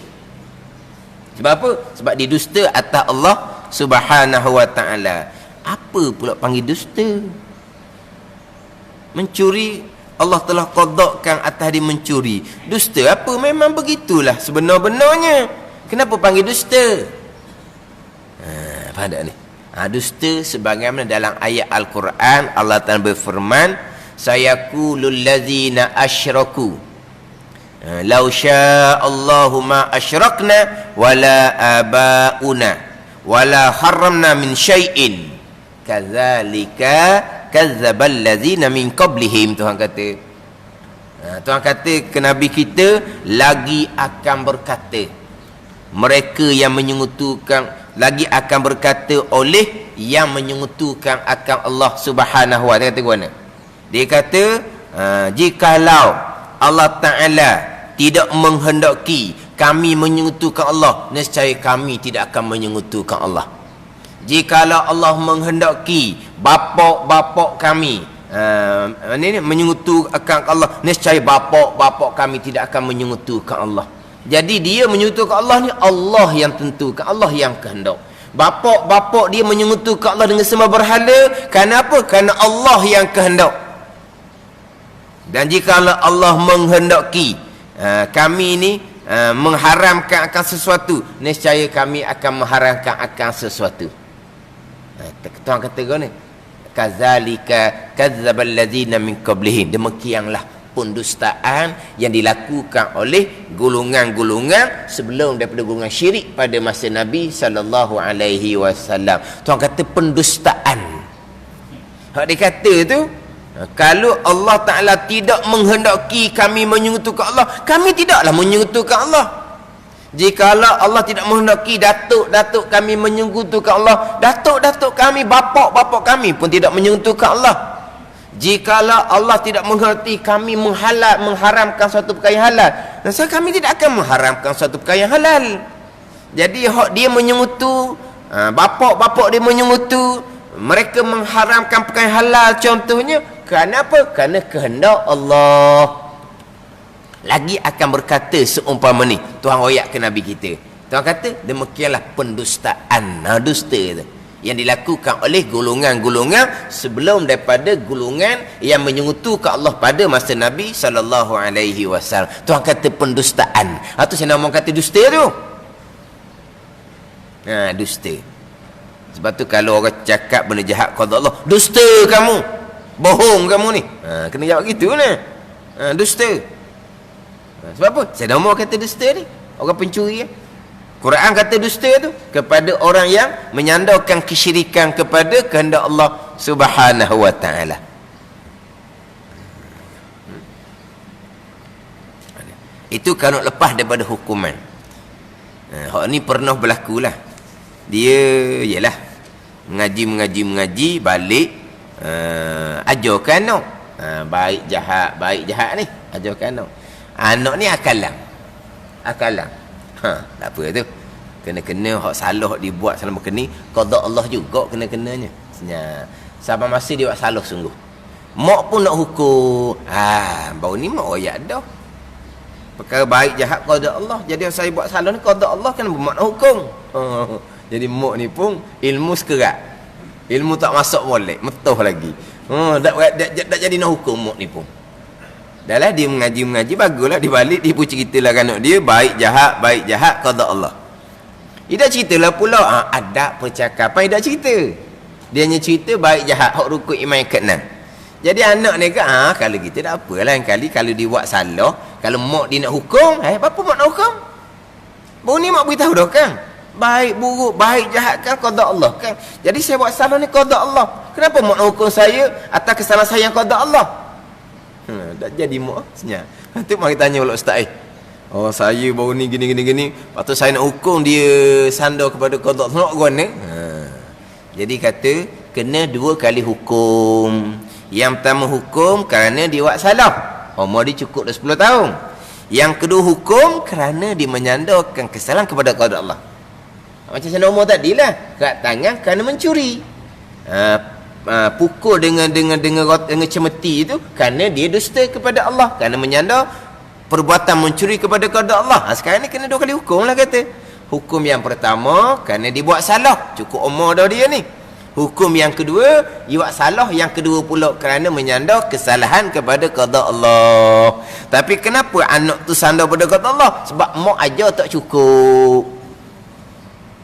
Sebab apa? Sebab dia dusta atas Allah Subhanahu wa taala. Apa pula panggil dusta? Mencuri, Allah telah qadakkan atas dia mencuri. Dusta apa? Memang begitulah sebenar-benarnya. Kenapa panggil dusta? Faham tak ni? Dusta sebagaimana dalam ayat Al-Quran Allah Ta'ala berfirman, "Sayaqulul ladzina asyraku law sya'allahu ma asyrakna wala abauna wala harramna min syai'in kadzalika kazzabal ladzina min qablihim." Tuhan kata, Tuhan kata ke Nabi kita, lagi akan berkata mereka yang menyekutukan, lagi akan berkata oleh yang menyekutukan akan Allah Subhanahu wa taala. Kata mana? Dia kata, jikalau Allah Ta'ala tidak menghendaki kami menyekutukan Allah, nescaya kami tidak akan menyekutukan Allah. Jikalau Allah menghendaki bapa-bapa kami menyekutukan Allah, nescaya bapa-bapa kami tidak akan menyekutukan Allah. Jadi dia menyekutukan Allah ni Allah yang tentukan, Allah yang kehendak. Bapa-bapa dia menyekutukan Allah dengan sembah berhala, kerana apa? Kerana Allah yang kehendak. Dan jika Allah menghendaki kami ni mengharamkan akan sesuatu, nescaya kami akan mengharamkan akan sesuatu. Tuhan kata kau ni, kadzalika kadzdzabal ladzina min qablihim. Demikianlah pendustaan yang dilakukan oleh golongan-golongan sebelum daripada golongan syirik pada masa Nabi sallallahu alaihi wasallam. Tuhan kata pendustaan. Hak dia kata tu, kalau Allah Ta'ala tidak menghendaki kami menyekutukan Allah, kami tidaklah menyekutukan Allah. Jikalau Allah tidak menghendaki datuk-datuk kami menyekutukan Allah, datuk-datuk kami, bapa-bapa kami pun tidak menyekutukan Allah. Jikalau Allah tidak menghendaki kami mengharamkan suatu perkara yang halal, maka kami tidak akan mengharamkan suatu perkara yang halal. Jadi hak dia menyekutu, bapa-bapa dia menyekutu, mereka mengharamkan perkara yang halal contohnya, kerana apa? Kerana kehendak Allah. Lagi akan berkata seumpama ni, Tuhan royak ke Nabi kita. Tuhan kata, demikianlah pendustaan, dusta tu, yang dilakukan oleh golongan-golongan sebelum daripada golongan yang menyekutukan Allah pada masa Nabi SAW. Tuhan kata pendustaan. Itu saya nak kata dusta tu. Dusta. Sebab tu kalau orang cakap benda jahat kepada Allah, dusta kamu, bohong kamu ni, kena jawab gitu ni. Dusta. Sebab apa? Saya dah mau kata dusta ni, orang pencuri. Quran kata dusta tu kepada orang yang menyandarkan kesyirikan kepada kehendak Allah Subhanahu wa taala. Itu kalau lepas daripada hukuman. Hak ni pernah berlaku lah. Dia ialah mengaji balik, ajarkan anak, baik jahat ni, ajarkan anak ni akalang. Tak apa tu, kena hak salah hak dibuat selama kini qada Allah juga kena-kenanya. Sampai masa dia buat salah sungguh, mak pun nak hukum. Baru ni mak royak dah perkara baik jahat qada Allah. Jadi saya buat salah ni qada Allah, kan mak nak hukum. Jadi mak ni pun ilmu sekerat, ilmu tak masuk molek, metoh lagi. Tak jadi nak hukum mak ni pun. Dah lah dia mengaji, baguslah dia balik, dia pun ceritalah anak dia baik jahat qada Allah. Dia dah ceritalah pula adab percakapan, dia dah cerita. Dia hanya cerita baik jahat hak rukun iman yang ke-6. Jadi anak ni kata, kalau kita tak apalah, kali kalau dia buat salah, kalau mak dia nak hukum, apa mak nak hukum? Baru ni mak beritahu dah kan, baik buruk, baik jahat kan qada Allah kan. Jadi saya buat salah ni qada Allah, kenapa mak nak hukum saya atas kesalahan saya yang qada Allah? Tak jadi mak senyap. Tu mari tanya pula ustaz, Oh, saya baru ni gini. Lepas tu saya nak hukum dia sandar kepada qada nak guna. Jadi kata kena 2 kali hukum. Yang pertama hukum kerana dia buat salah. Umur dia cukup dah 10 tahun. Yang kedua hukum kerana dia menyandarkan kesalahan kepada qada Allah. Macam saya umur tadilah, kat tangan kerana mencuri. Pukul dengan cemeti itu kerana dia dusta kepada Allah, kerana menyandar perbuatan mencuri kepada qada Allah. Sekarang ni kena 2 kali hukum lah kata. Hukum yang pertama kerana dia buat salah, cukup umur dah dia ni. Hukum yang kedua, dia buat salah. Yang kedua pula kerana menyandar kesalahan kepada qada Allah. Tapi kenapa anak tu sandar pada qada Allah? Sebab mak ajar tak cukup.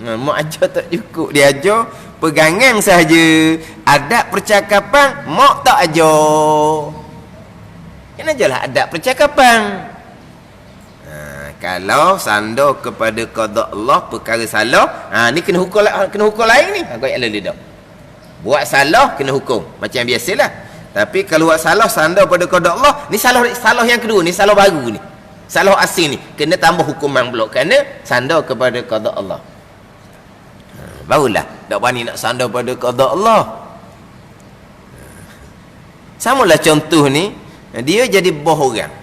Mak ajar tak cukup. Dia ajar pegangan sahaja. Adab percakapan mak tak ajar. Kena ajarlah adab percakapan. Kalau sandar kepada qada Allah perkara salah, ni kena hukum lain ni. Kau yang lidah. Buat salah kena hukum macam biasalah. Tapi kalau buat salah sandar pada qada Allah, ni salah yang kedua ni, salah baru ni. Salah asing ni kena tambah hukuman pula kerana sandar kepada qada Allah. Barulah tak berani nak sandar pada qada Allah. Samalah contoh ni, dia jadi bos orang.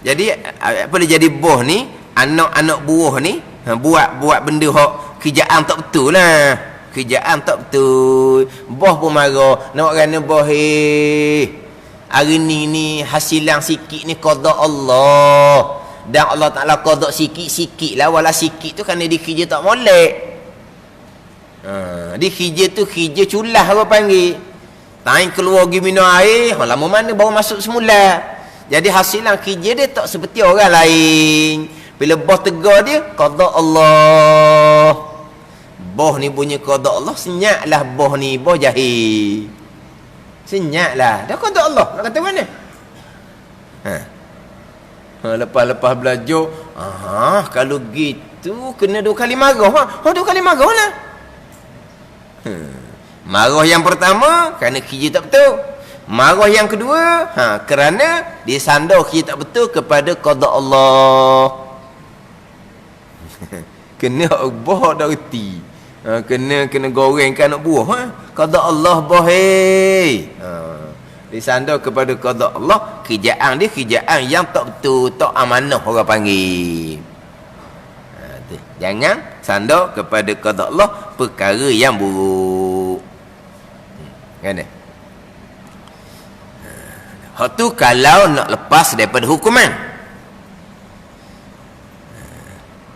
Jadi apa dia jadi bos ni, anak-anak buah ni buat benda hak kerjaan tak betul lah. Kerjaan tak betul. Bos pun marah. Nak kerana bos hari ni hasilan sikit ni qada Allah. Dan Allah Ta'ala qada sikit-sikit lah. Walau sikit tu kerana dia kerja tak molek. Dia kerja tu kerja culah orang panggil. Tain keluar pergi minum air, lama mana baru masuk semula. Jadi hasilan kerja dia tak seperti orang lain. Bila bos tegur dia, qada Allah. Bos ni punya qada Allah, senyaklah bos ni, bos jahil. Senyaklah. Dah qada Allah, nak kata mana? Lepas belajar, kalau gitu kena 2 kali marah. 2 kali marah lah. Marah yang pertama kerana kerja tak betul. Marah yang kedua kerana dia sandar kerja tak betul kepada qada Allah. Kena buah dah reti. Kena gorengkan anak buah. Qada Allah bohei. Dia sandar kepada qada Allah, kerjaan dia kerjaan yang tak betul, tak amanah orang panggil. Jangan sandar kepada qada Allah perkara yang buruk. Kan? Hak tu kalau nak lepas daripada hukuman.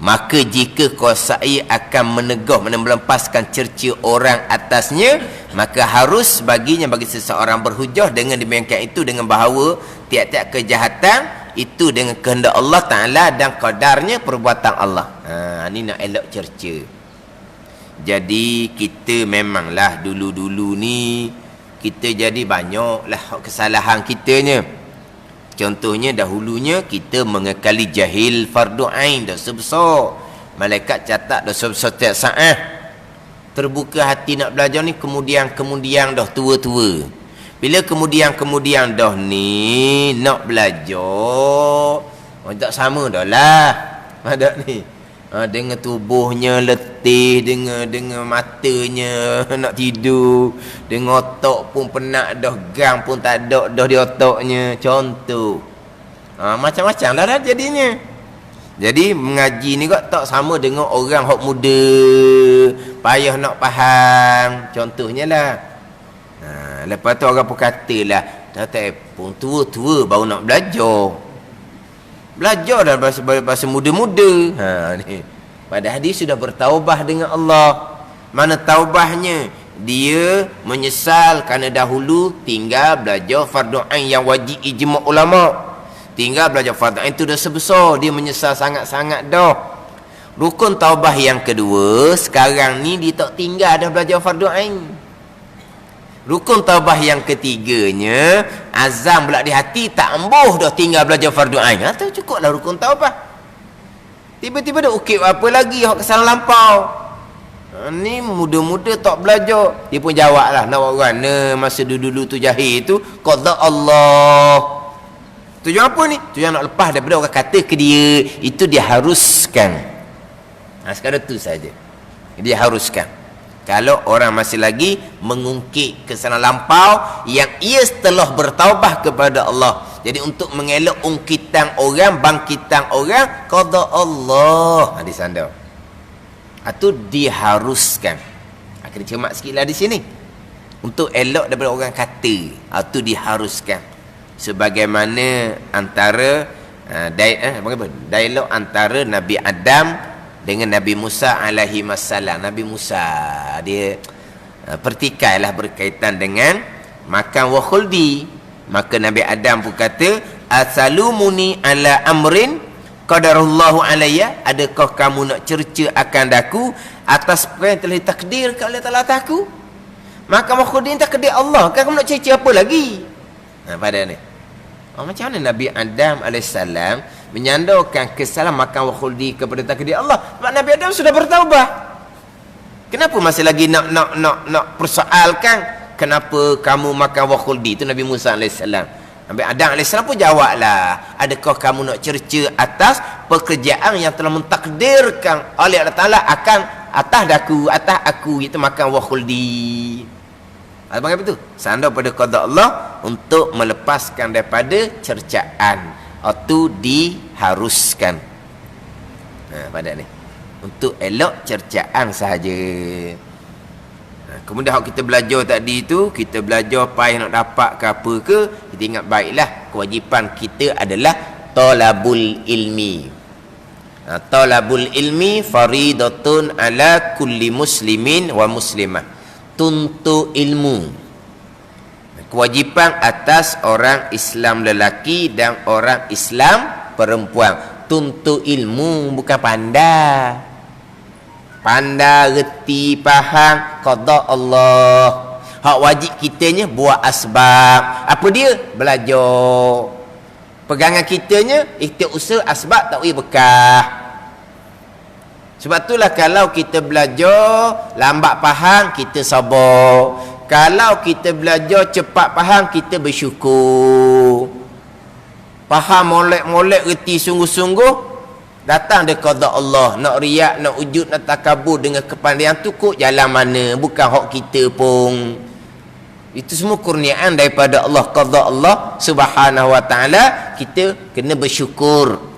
Maka jika kuasai akan menegah, melepaskan cerca orang atasnya, maka harus baginya bagi seseorang berhujah dengan demikian itu, dengan bahawa tiap-tiap kejahatan itu dengan kehendak Allah Ta'ala dan qadarnya perbuatan Allah. Ini nak elok cerca. Jadi kita memanglah dulu-dulu ni kita jadi banyaklah kesalahan kitanya. Contohnya dahulunya kita mengekali jahil fardu ain, dosa besar. Malaikat catat dosa besar setiap saat. Terbuka hati nak belajar ni kemudian dah tua-tua. Bila kemudian dah ni nak belajar, tak sama dah lah. Ada ni. Dengan tubuhnya letih, dengan matanya nak tidur, dengan otak pun penat dah, gang pun tak ada dah di otaknya. Contoh macam-macam lah dah jadinya. Jadi mengaji ni kok tak sama dengan orang hok muda, payah nak faham. Contohnya lah, lepas tu orang pun katalah dah tak pun tua-tua baru nak belajar. Belajar dah bahasa muda-muda. Ni. Padahal dia sudah bertaubah dengan Allah. Mana taubahnya? Dia menyesal kerana dahulu tinggal belajar fardu ain yang wajib ijma' ulama'. Tinggal belajar fardu ain itu dah sebesar. Dia menyesal sangat-sangat dah. Rukun taubah yang kedua, sekarang ni dia tak tinggal dah belajar fardu ain. Rukun taubah yang ketiganya, azam pula di hati tak ambuh dah tinggal belajar fardu ain. Tu cukuplah rukun taubah. Tiba-tiba dah ukip apa lagi hak kesalahan lampau. Ni muda-muda tak belajar. Dia pun jawablah, nak buat mana masa dulu-dulu tu jahil tu qada Allah. Tujuan apa ni? Tujuan nak lepas daripada orang kata ke dia. Itu dia haruskan. Sekarang tu saja. Dia haruskan. Kalau orang masih lagi mengungkit kesalahan lampau yang ia telah bertaubat kepada Allah. Jadi untuk mengelak ungkitan orang, bangkitan orang, qada Allah. Di sana. Itu diharuskan. Kena cermat sikitlah di sini. Untuk elok daripada orang kata. Itu diharuskan. Sebagaimana antara dialog antara Nabi Adam dengan Nabi Musa alaihi wassalam. Nabi Musa dia pertikailah berkaitan dengan makan wa khuldi. Maka Nabi Adam pun kata, asalumuni ala amrin qadarallahu alayya, adakah kamu nak cerca akan daku atas perkara yang telah ditakdirkan oleh Taala atasku? Maka wa khuldi takdir Allah, kan kamu nak cerca apa lagi? Pada ni macam mana Nabi Adam AS menyandarkan kesalahan makan wa khuldi kepada takdir Allah? Sebab Nabi Adam sudah bertaubat. Kenapa masih lagi nak persoalkan kenapa kamu makan wa khuldi? Itu Nabi Musa AS. Nabi Adam AS pun jawablah, adakah kamu nak cerca atas pekerjaan yang telah mentakdirkan oleh Allah Ta'ala akan atas aku, iaitu makan wa khuldi. Apa itu? Sandar pada qada Allah untuk melepaskan daripada cercaan. Itu diharuskan. Pada ni. Untuk elok cercaan sahaja. Kemudian kalau kita belajar tadi tu, kita belajar apa yang nak dapat ke apa ke, kita ingat baiklah kewajipan kita adalah talabul ilmi. Talabul ilmi faridatun ala kulli muslimin wa muslimah. Tuntut ilmu, kewajipan atas orang Islam lelaki dan orang Islam perempuan. Tuntut ilmu, bukan pandai. Pandai, reti, faham qada Allah. Hak wajib kitanya buat asbab. Apa dia? Belajar. Pegangan kitanya ikhtiar usaha asbab tak boleh bekah. Sebab itulah kalau kita belajar lambat faham, kita sabar. Kalau kita belajar cepat faham, kita bersyukur. Faham molek-molek, reti sungguh-sungguh, datang dia qada Allah. Nak riak, nak ujud, nak takabur dengan kepandaian tu kok jalan mana? Bukan hak kita pun. Itu semua kurniaan daripada Allah, qada Allah Subhanahu wa taala. Kita kena bersyukur.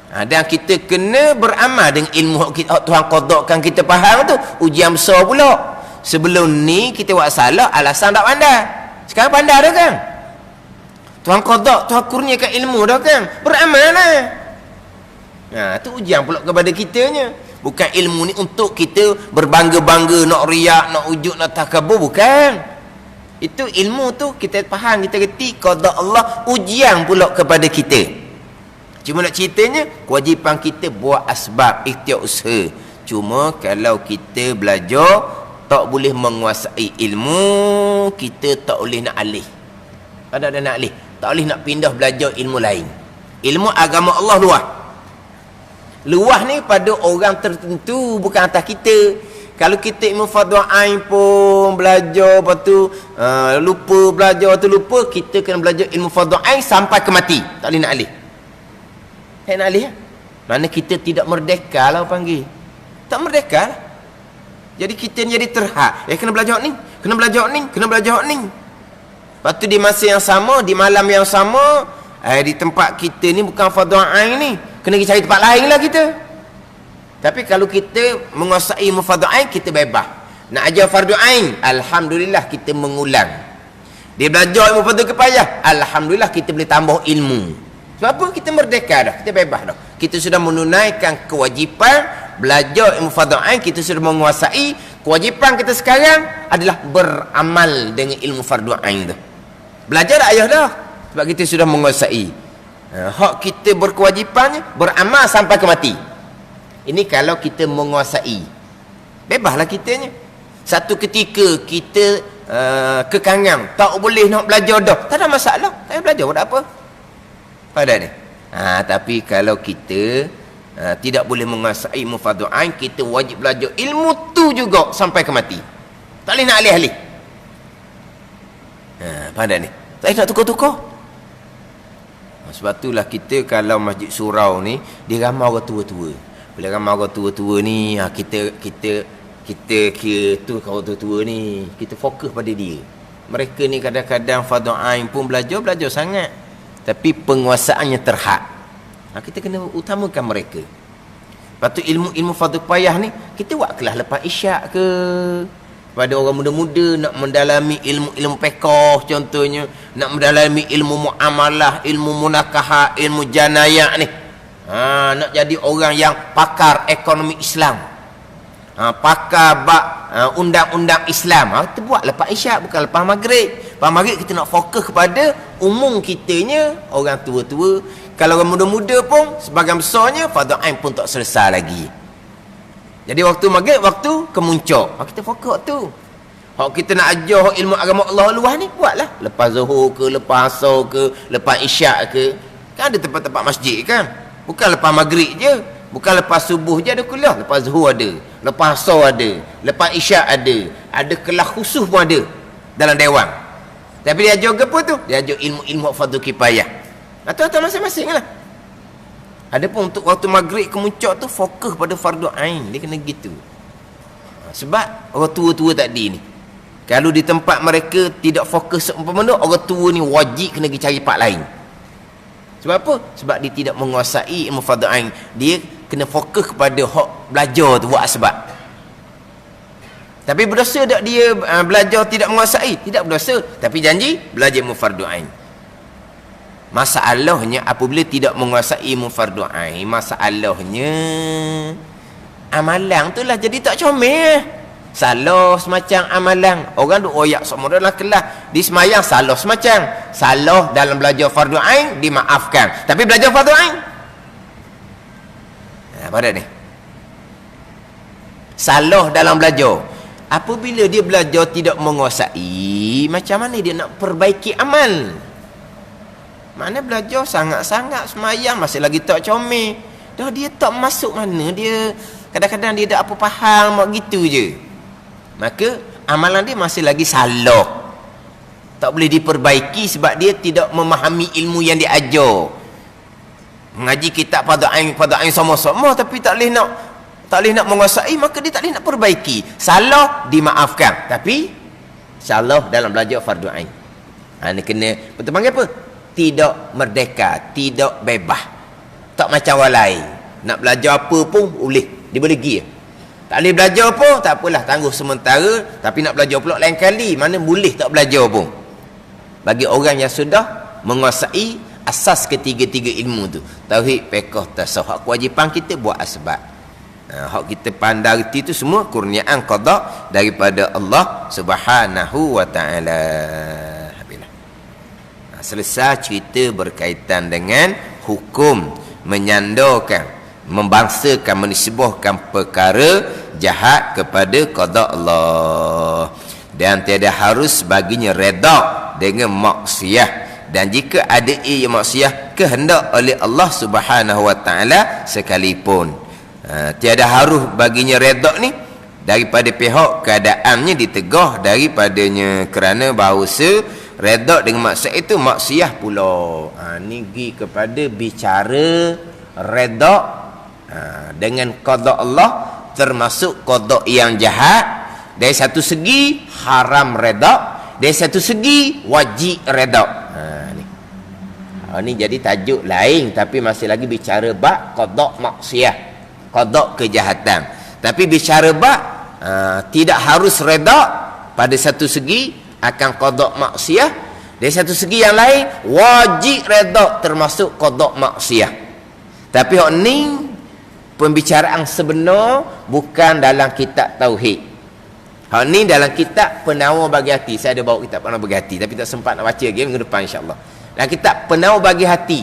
Dan kita kena beramal dengan ilmu Tuhan qadakkan kita faham tu. Ujian besar pula. Sebelum ni kita buat salah alasan tak pandai. Sekarang pandai dah kan? Tuhan qadak, Tuhan kurniakan ilmu dah kan? Beramal lah. Tu ujian pula kepada kitanya. Bukan ilmu ni untuk kita berbangga-bangga, nak riak, nak ujud, nak takabur, bukan. Itu ilmu tu kita faham, kita reti qadak Allah, ujian pula kepada kita. Cuma nak ceritanya, kewajipan kita buat asbab, ikhtiar usaha. Cuma kalau kita belajar, tak boleh menguasai ilmu, kita tak boleh nak alih. Ada nak alih. Tak boleh nak pindah belajar ilmu lain. Ilmu agama Allah luas. Luas ni pada orang tertentu, bukan atas kita. Kalau kita ilmu fardu ain pun belajar, lepas tu lupa belajar, tu lupa, kita kena belajar ilmu fardu ain sampai ke mati. Tak boleh nak alih. Tak nak alih. Mana kita tidak merdeka lah panggil. Tak merdeka lah. Jadi kita jadi terhad. Kena belajar ni, kena belajar ni, kena belajar ni. Lepas tu di masa yang sama, di malam yang sama, di tempat kita ni bukan fardu ain ni, kena pergi cari tempat lain lah kita. Tapi kalau kita menguasai ilmu fardu ain, kita bebas. Nak ajar fardu ain, alhamdulillah kita mengulang. Dia belajar ilmu fardu kifayah, alhamdulillah kita boleh tambah ilmu. Sebab apa? Kita merdeka dah, kita bebas dah. Kita sudah menunaikan kewajipan belajar ilmu fardu ain, kita sudah menguasai. Kewajipan kita sekarang adalah beramal dengan ilmu fardu ain tu. Belajar dah ayah dah, sebab kita sudah menguasai. Hak kita berkewajipannya beramal sampai ke mati. Ini kalau kita menguasai. Bebaslah kitanya. Satu ketika kita kekangang, tak boleh nak belajar dah, tak ada masalah, tak payah belajar buat apa. Pada ni. Tapi kalau kita tidak boleh menguasai ilmu fardu ain, kita wajib belajar ilmu tu juga sampai ke mati. Tak boleh nak alih-alih. Pada ni. Tak boleh nak tukar-tukar. Sebab itulah kita kalau masjid surau ni dia ramai orang tua-tua. Bila ramai orang tua-tua ni, kita kira tu orang tua-tua ni, kita fokus pada dia. Mereka ni kadang-kadang fardhu ain pun belajar sangat, tapi penguasaannya terhad. Kita kena utamakan mereka. Lepas tu ilmu fardhu kifayah ni kita buat kelas lepas isyak ke, pada orang muda-muda nak mendalami ilmu fiqh contohnya, nak mendalami ilmu muamalah, ilmu munakaha, ilmu janayah ni. Nak jadi orang yang pakar ekonomi Islam, pakar undang-undang Islam, kita buat lepas isyak, bukan lepas maghrib. Lepas maghrib kita nak fokus kepada umum kitanya, orang tua-tua. Kalau orang muda-muda pun sebagian besarnya fardhu ain pun tak selesai lagi. Jadi waktu maghrib, waktu kemuncak, kita fokus tu. Kalau kita nak ajar ilmu agama Allah luas ni, buatlah lepas zuhur ke, lepas asar ke, lepas isyak ke. Kan ada tempat-tempat masjid kan, bukan lepas maghrib je, bukan lepas subuh je ada kuliah. Lepas zuhur ada, lepas asar ada, lepas isyak ada kelas khusus pun ada dalam dewan. Tapi dia ajar apa tu? Dia ajar ilmu fardhu kifayah. Atau masing-masing lah. Adapun untuk waktu maghrib kemuncak tu fokus pada fardu ain, dia kena gitu. Sebab orang tua-tua tadi ni, kalau di tempat mereka tidak fokus seumpama tu, orang tua ni wajib kena pergi cari part lain. Sebab apa? Sebab dia tidak menguasai ilmu fardu ain. Dia kena fokus kepada hak belajar tu, buat sebab. Tapi berdosa tak dia belajar tidak menguasai? Tidak berdosa, tapi janji belajar ilmu fardu ain. Masalahnya apabila tidak menguasai ilmu fardu ain, masalahnya amalan tu lah jadi tak comel. Salah semacam amalan. Orang duk royak semua dalam kelas, di semayang salah semacam. Salah dalam belajar fardu ain dimaafkan, tapi belajar fardu ain apa dah ni? Salah dalam belajar. Apabila dia belajar tidak menguasai, macam mana dia nak perbaiki amal? Mana belajar sangat-sangat semayang masih lagi tak comel. Dah dia tak masuk mana, dia kadang-kadang dia tak apa faham gitu je. Maka amalan dia masih lagi salah. Tak boleh diperbaiki sebab dia tidak memahami ilmu yang dia ajar. Mengaji kitab fardu ain sama-sama tapi tak boleh nak menguasai, maka dia tak boleh nak perbaiki. Salah dimaafkan, tapi salah dalam belajar fardu ain. Ini kena betul panggil apa? Tidak merdeka, tidak bebas. Tak macam orang lain. Nak belajar apa pun boleh, dia boleh pergi. Tak boleh belajar pun, tak apalah, tangguh sementara. Tapi nak belajar pula lain kali, mana boleh tak belajar pun. Bagi orang yang sudah menguasai asas ketiga-tiga ilmu tu, tauhid, fiqh, tasawuf, kewajipan kita buat asbab. Hak kita pandai reti tu semua kurniaan qada daripada Allah Subhanahu wa taala. Selesai cerita berkaitan dengan hukum menyandarkan, membangsakan, menisbahkan perkara jahat kepada qada Allah, dan tiada harus baginya redha dengan maksiat. Dan jika ada ia maksiat kehendak oleh Allah Subhanahu wa taala sekalipun, tiada harus baginya redha ni daripada pihak keadaannya ditegah daripadanya, kerana bahawasa redha dengan maksiat itu maksiat pula. Ni pergi kepada bicara redha dengan qada Allah, termasuk qada yang jahat. Dari satu segi haram redha, dari satu segi wajib redha. Ni jadi tajuk lain, tapi masih lagi bicara bab qada maksiat, qada kejahatan. Tapi bicara bab tidak harus redha pada satu segi akan qada maksiat, dari satu segi yang lain wajib redha termasuk qada maksiat. Tapi hak ni pembicaraan sebenar bukan dalam kitab tauhid. Hak ni dalam kitab Penawar Bagi Hati. Saya ada bawa kitab Penawar Bagi Hati tapi tak sempat nak baca lagi, minggu depan insya-Allah. Dalam kitab Penawar Bagi Hati,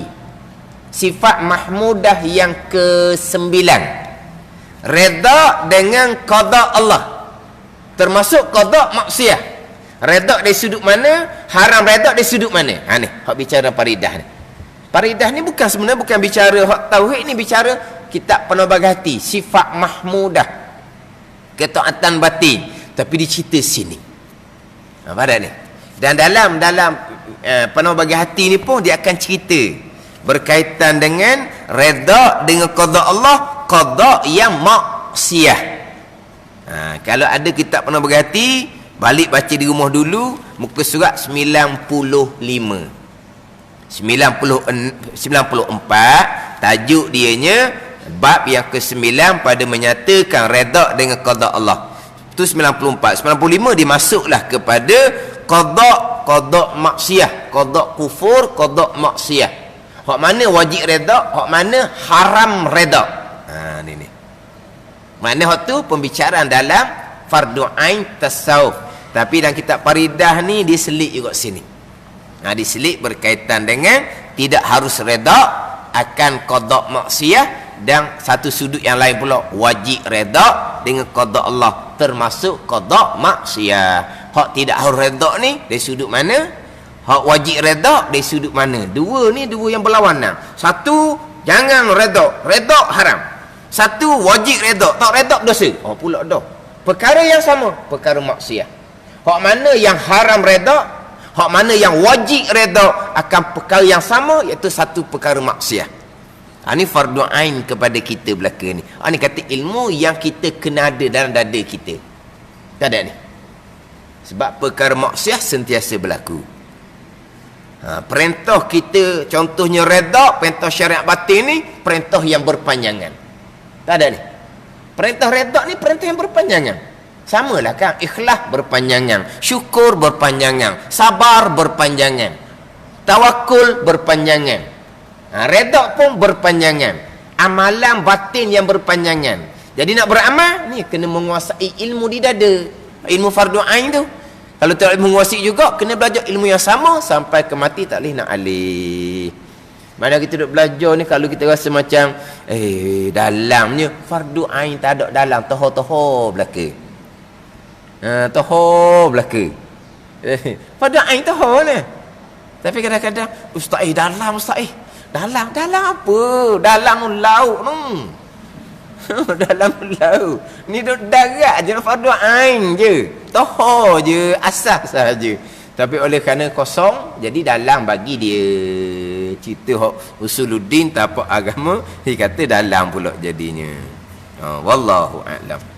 sifat mahmudah yang ke-9, redha dengan qada Allah, termasuk qada maksiat. Redha dari sudut mana, haram redha dari sudut mana. Ni hak bicara faridah ni. Faridah ni bukan sebenarnya bukan bicara hak tauhid, ni bicara kitab Penawar Bagi Hati, sifat mahmudah, ketaatan batin, tapi dicerita sini. Apa dah ni? Dan dalam Penawar Bagi Hati ni pun dia akan cerita berkaitan dengan redha dengan qada Allah, qada yang maksiyah. Kalau ada kita pernah berhati, balik baca di rumah dulu muka surat 94 tajuk dianya bab yang ke-9 pada menyatakan redha dengan qada Allah. Itu 94. 95 dimasuklah kepada qada maksiyah, qada kufur, qada maksiyah. Hak mana wajib redha, hak mana haram redha. Ni. Makna hak tu pembicaraan dalam fardu ain tasawuf. Tapi dalam kitab Faridah ni diselit juga sini. Diselit berkaitan dengan tidak harus redha akan qada maksiyah, dan satu sudut yang lain pula wajib redha dengan qada Allah termasuk qada maksiyah. Hak tidak harus redha ni dari sudut mana? Hak wajib redha dari sudut mana? Dua ni dua yang berlawanan. Satu jangan redha, redha haram. Satu wajib redha, tak redha dosa. Pula dah. Perkara yang sama, perkara maksiyah. Hak mana yang haram redha, hak mana yang wajib redha akan perkara yang sama, iaitu satu perkara maksiyah. Ini fardu ain kepada kita belaka ni. Ini kata ilmu yang kita kena ada dalam dada kita. Tak ada ni. Sebab perkara maksiyah sentiasa berlaku. Perintah kita contohnya redha, perintah syariat batin ni perintah yang berpanjangan. Tak ada ni. Perintah redha ni perintah yang berpanjangan. Samalah kan, ikhlas berpanjangan, syukur berpanjangan, sabar berpanjangan, tawakul berpanjangan, redha pun berpanjangan, amalan batin yang berpanjangan. Jadi nak beramal ni kena menguasai ilmu di dada, ilmu fardu ain tu. Kalau tak menguasai juga, kena belajar ilmu yang sama sampai ke mati, tak boleh nak alih. Mana kita duduk belajar ni, kalau kita rasa macam dalamnya fardu ain tak ada dalam, toho-toho belaka. Toho belaka. Fardu ain toho ni. Tapi kadang-kadang ustaz dalam ustaz dalam apa? Dalam laut tu. Dalam laut. Ni duduk darat je, fardu ain je. Toho je, asas saja. Tapi oleh kerana kosong, jadi dalam bagi dia. Cerita hak usuluddin tapak agama, dia kata dalam pula jadinya. Wallahu a'lam.